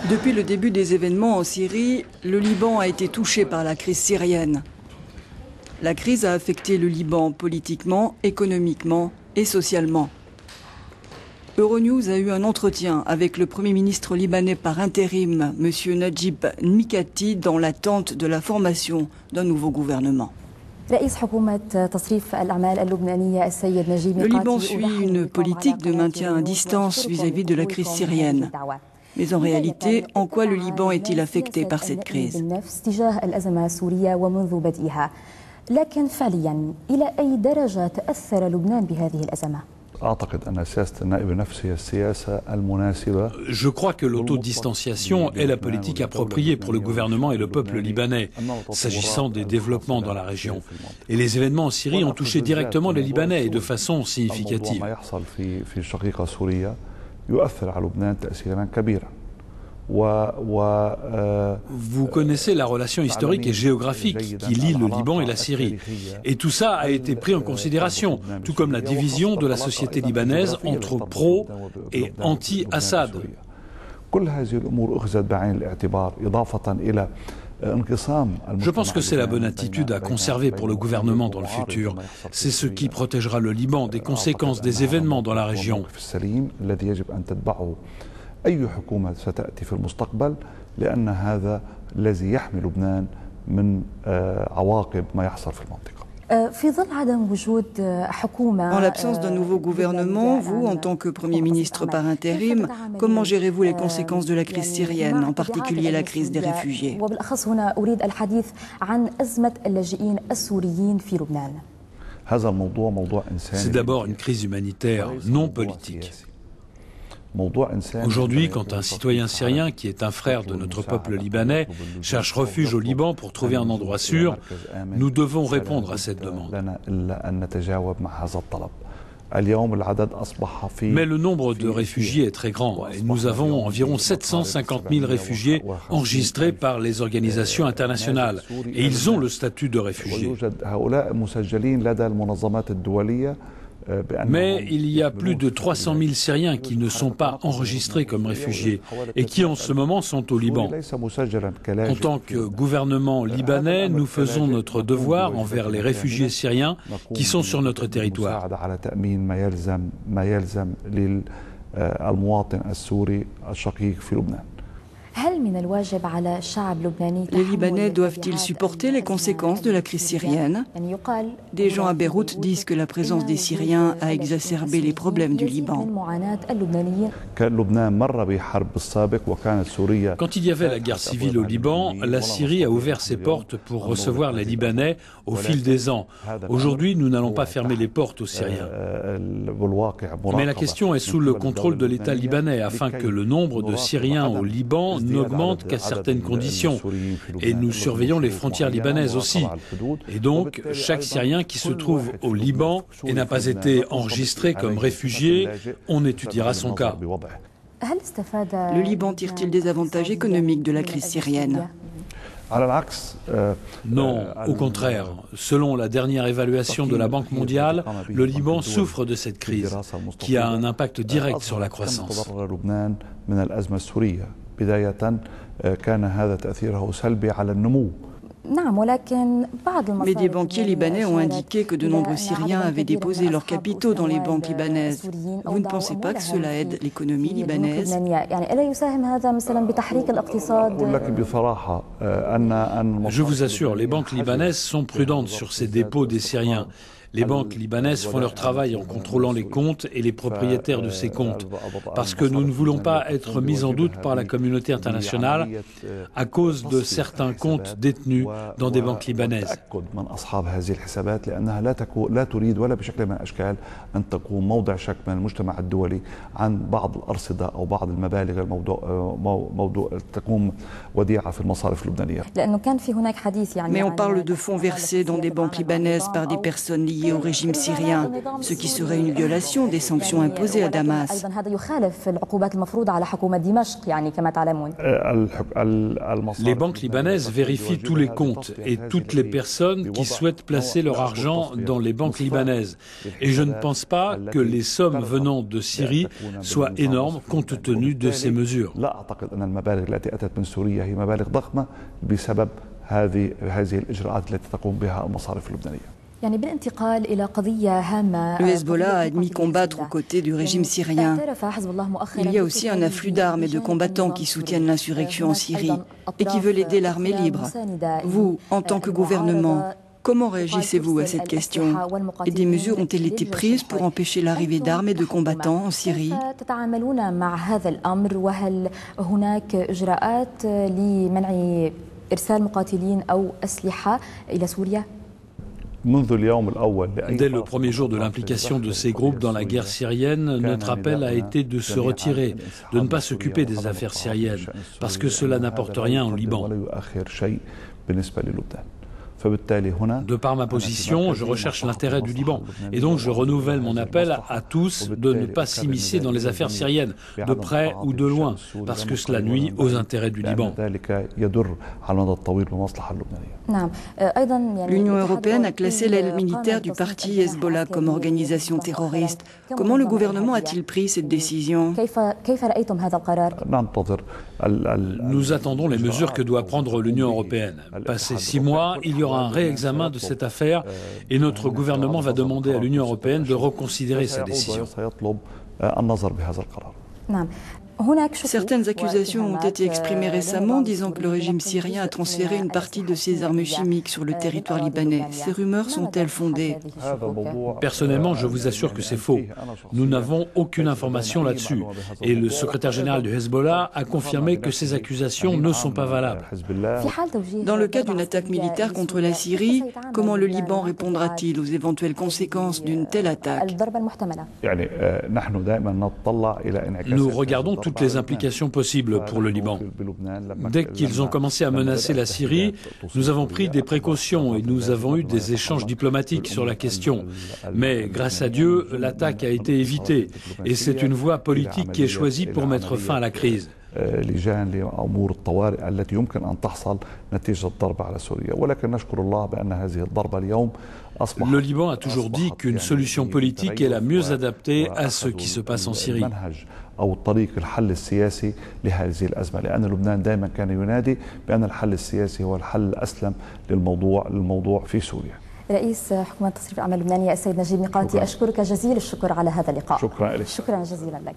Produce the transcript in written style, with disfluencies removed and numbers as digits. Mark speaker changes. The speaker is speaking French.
Speaker 1: Depuis le début des événements en Syrie, le Liban a été touché par la crise syrienne. La crise a affecté le Liban politiquement, économiquement et socialement. Euronews a eu un entretien avec le Premier ministre libanais par intérim, M. Najib Mikati, dans l'attente de la formation d'un nouveau gouvernement. Le Liban suit une politique de maintien à distance vis-à-vis de la crise syrienne. Mais en réalité, en quoi le Liban est-il affecté par cette crise ?
Speaker 2: Je crois que l'autodistanciation est la politique appropriée pour le gouvernement et le peuple libanais, s'agissant des développements dans la région. Et les événements en Syrie ont touché directement les Libanais et de façon significative. Vous connaissez la relation historique et géographique qui lie le Liban et la Syrie. Et tout ça a été pris en considération, tout comme la division de la société libanaise entre pro et anti-Assad. Je pense que c'est la bonne attitude à conserver pour le gouvernement dans le futur. C'est ce qui protégera le Liban des conséquences des événements dans la région.
Speaker 3: أي حكومة ستأتي في المستقبل لأن هذا الذي يحمي لبنان من عواقب ما يحصل في المنطقة.
Speaker 1: En l'absence d'un nouveau gouvernement, vous, en tant que Premier ministre par intérim, comment gérez-vous les conséquences de la crise syrienne, en particulier la crise des réfugiés ?
Speaker 2: C'est d'abord une crise humanitaire, non politique. Aujourd'hui, quand un citoyen syrien, qui est un frère de notre peuple libanais, cherche refuge au Liban pour trouver un endroit sûr, nous devons répondre à cette demande. Mais le nombre de réfugiés est très grand et nous avons environ 750 000 réfugiés enregistrés par les organisations internationales et ils ont le statut de réfugiés. Mais il y a plus de 300 000 Syriens qui ne sont pas enregistrés comme réfugiés et qui en ce moment sont au Liban. En tant que gouvernement libanais, nous faisons notre devoir envers les réfugiés syriens qui sont sur notre territoire.
Speaker 1: Les Libanais doivent-ils supporter les conséquences de la crise syrienne ? Des gens à Beyrouth disent que la présence des Syriens a exacerbé les problèmes du Liban.
Speaker 2: Quand il y avait la guerre civile au Liban, la Syrie a ouvert ses portes pour recevoir les Libanais au fil des ans. Aujourd'hui, nous n'allons pas fermer les portes aux Syriens. Mais la question est sous le contrôle de l'État libanais afin que le nombre de Syriens au Liban n'augmente qu'à certaines conditions. Et nous surveillons les frontières libanaises aussi. Et donc, chaque Syrien qui se trouve au Liban et n'a pas été enregistré comme réfugié, on étudiera son cas.
Speaker 1: Le Liban tire-t-il des avantages économiques de la crise syrienne ?
Speaker 2: Non, au contraire. Selon la dernière évaluation de la Banque mondiale, le Liban souffre de cette crise, qui a un impact direct sur la croissance.
Speaker 1: Mais des banquiers libanais ont indiqué que de nombreux Syriens avaient déposé leurs capitaux dans les banques libanaises. Vous ne pensez pas que cela aide l'économie libanaise ?
Speaker 2: Je vous assure, les banques libanaises sont prudentes sur ces dépôts des Syriens. Les banques libanaises font leur travail en contrôlant les comptes et les propriétaires de ces comptes, parce que nous ne voulons pas être mis en doute par la communauté internationale à cause de certains comptes détenus dans des banques libanaises.
Speaker 1: Mais on parle de fonds versés dans des banques libanaises par des personnes liées envoyés au régime syrien, ce qui serait une violation des sanctions imposées à Damas.
Speaker 2: Les banques libanaises vérifient tous les comptes et toutes les personnes qui souhaitent placer leur argent dans les banques libanaises. Et je ne pense pas que les sommes venant de Syrie soient énormes compte tenu de ces mesures.
Speaker 1: Le Hezbollah a admis combattre aux côtés du régime syrien. Il y a aussi un afflux d'armes et de combattants qui soutiennent l'insurrection en Syrie et qui veulent aider l'armée libre. Vous, en tant que gouvernement, comment réagissez-vous à cette question? Et des mesures ont-elles été prises pour empêcher l'arrivée d'armes et de combattants en Syrie?
Speaker 2: Dès le premier jour de l'implication de ces groupes dans la guerre syrienne, notre appel a été de se retirer, de ne pas s'occuper des affaires syriennes, parce que cela n'apporte rien au Liban. De par ma position, je recherche l'intérêt du Liban. Et donc je renouvelle mon appel à tous de ne pas s'immiscer dans les affaires syriennes, de près ou de loin, parce que cela nuit aux intérêts du Liban.
Speaker 1: L'Union européenne a classé l'aile militaire du parti Hezbollah comme organisation terroriste. Comment le gouvernement a-t-il pris cette décision?
Speaker 2: Nous attendons les mesures que doit prendre l'Union européenne. Passé 6 mois, il y aura un réexamen de cette affaire et notre gouvernement va demander à l'Union européenne de reconsidérer sa décision.
Speaker 1: Certaines accusations ont été exprimées récemment, disant que le régime syrien a transféré une partie de ses armes chimiques sur le territoire libanais. Ces rumeurs sont-elles fondées?
Speaker 2: Personnellement, je vous assure que c'est faux. Nous n'avons aucune information là-dessus. Et le secrétaire général du Hezbollah a confirmé que ces accusations ne sont pas valables.
Speaker 1: Dans le cas d'une attaque militaire contre la Syrie, comment le Liban répondra-t-il aux éventuelles conséquences d'une telle attaque?
Speaker 2: Nous regardons toutes les implications possibles pour le Liban. Dès qu'ils ont commencé à menacer la Syrie, nous avons pris des précautions et nous avons eu des échanges diplomatiques sur la question. Mais grâce à Dieu, l'attaque a été évitée et c'est une voie politique qui est choisie pour mettre fin à la crise. Le Liban a toujours dit qu'une solution politique est la mieux adaptée à ce qui se passe en Syrie.
Speaker 3: أو الطريق الحل السياسي لهذه الأزمة لأن لبنان دائما كان ينادي بأن الحل السياسي هو الحل الأسلم للموضوع في سوريا.
Speaker 4: رئيس حكومة تصريف الأعمال اللبنانية السيد نجيب ميقاتي، أشكرك جزيل الشكر على هذا اللقاء.
Speaker 3: شكرا لك.
Speaker 4: شكرا جزيلا لك.